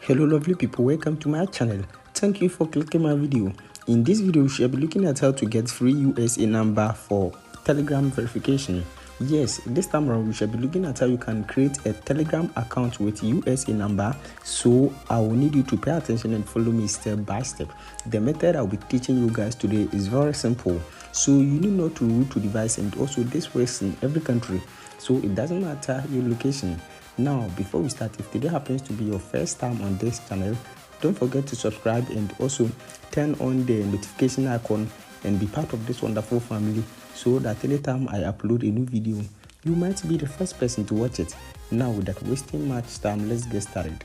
Hello lovely people, welcome to my channel. Thank you for clicking my video. In this video we shall be looking at how to get free USA number for Telegram verification. Yes, this time around we shall be looking at how you can create a Telegram account with USA number. So I will need you to pay attention and follow me step by step. The method I'll be teaching you guys today is very simple. So you need not to root to device, and also this works in every country. So it doesn't matter your location. Now, before we start, if today happens to be your first time on this channel, don't forget to subscribe and also turn on the notification icon and be part of this wonderful family so that anytime I upload a new video, you might be the first person to watch it. Now, without wasting much time, let's get started.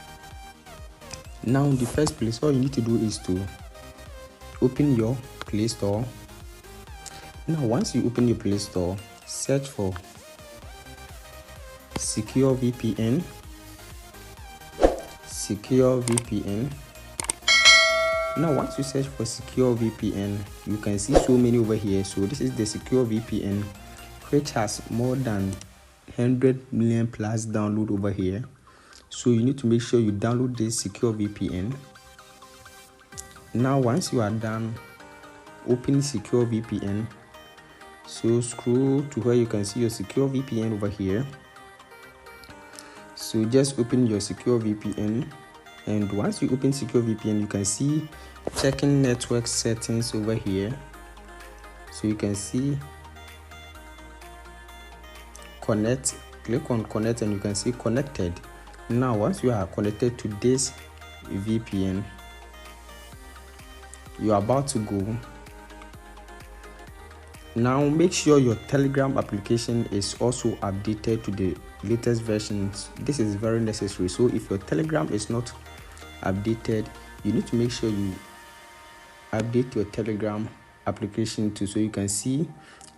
Now, in the first place, all you need to do is to open your Play Store. Now, once you open your Play Store, search for Secure VPN. Now once you search for Secure VPN, you can see so many over here. So this is the Secure VPN, which has more than 100 million plus download over here. So you need to make sure you download this Secure VPN. Now once you are done, open Secure VPN. So scroll to where you can see your Secure VPN over here. So just open your Secure VPN, and once you open Secure VPN, you can see checking network settings over here. So you can see connect, click on connect, and you can see connected. Now once you are connected to this VPN, you are about to go. Now make sure your Telegram application is also updated to the latest versions. This is very necessary. So if your Telegram is not updated, you need to make sure you update your Telegram application too, so you can see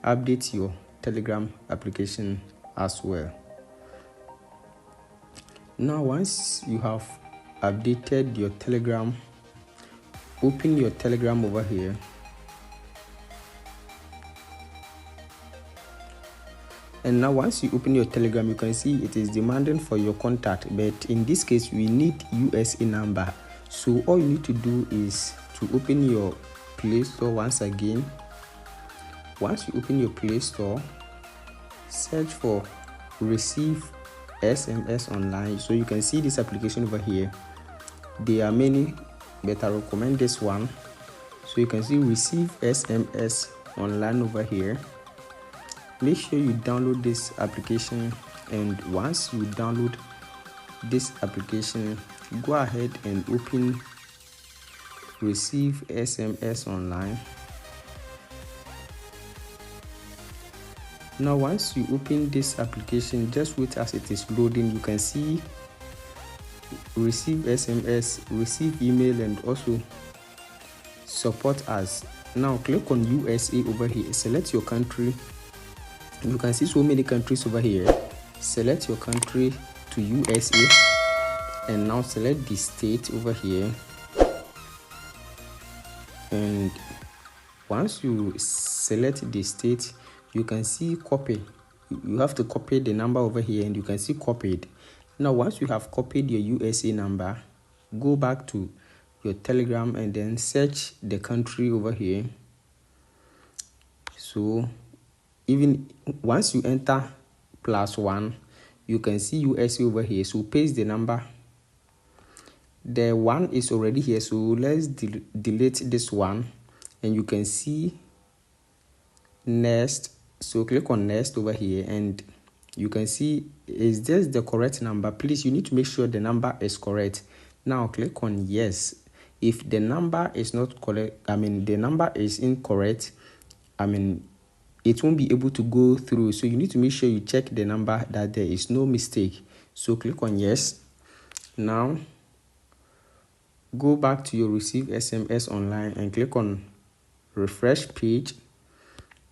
update your Telegram application as well. Now once you have updated your Telegram, open your Telegram over here. And now once you open your Telegram, you can see it is demanding for your contact, but in this case we need USA number. So all you need to do is to open your Play Store once again. Once you open your Play Store, search for Receive SMS Online. So you can see this application over here. There are many, but I recommend this one. So you can see Receive SMS Online over here. Make sure you download this application, and once you download this application, go ahead and open Receive SMS Online. Now once you open this application, just wait as it is loading. You can see Receive SMS, Receive Email, and also Support Us. Now click on USA over here, select your country. You can see so many countries over here. Select your country to USA, and now select the state over here. And once you select the state, you can see copy. You have to copy the number over here, and you can see copied. Now once you have copied your USA number, go back to your Telegram and then search the country over here. So even once you enter +1, you can see USA over here. So paste the number. The one is already here, so let's delete this one, and you can see next. So click on next over here, and you can see, is this the correct number? Please, you need to make sure the number is correct. Now click on yes. If the number is not correct, the number is incorrect, it won't be able to go through. So you need to make sure you check the number that there is no mistake. So click on yes. Now go back to your Receive SMS Online and click on refresh page.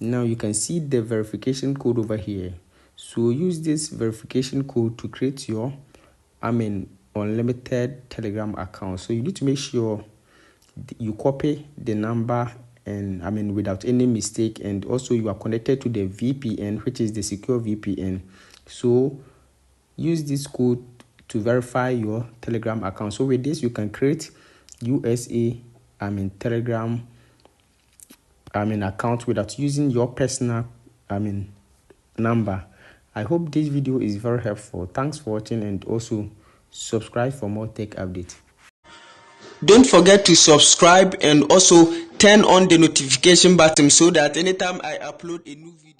Now you can see the verification code over here. So use this verification code to create your unlimited Telegram account. So you need to make sure you copy the number, and without any mistake, and also you are connected to the VPN, which is the Secure VPN. So use this code to verify your Telegram account. So with this, you can create USA Telegram account without using your personal number. I hope this video is very helpful. Thanks for watching, and also subscribe for more tech updates. Don't forget to subscribe and also turn on the notification button so that anytime I upload a new video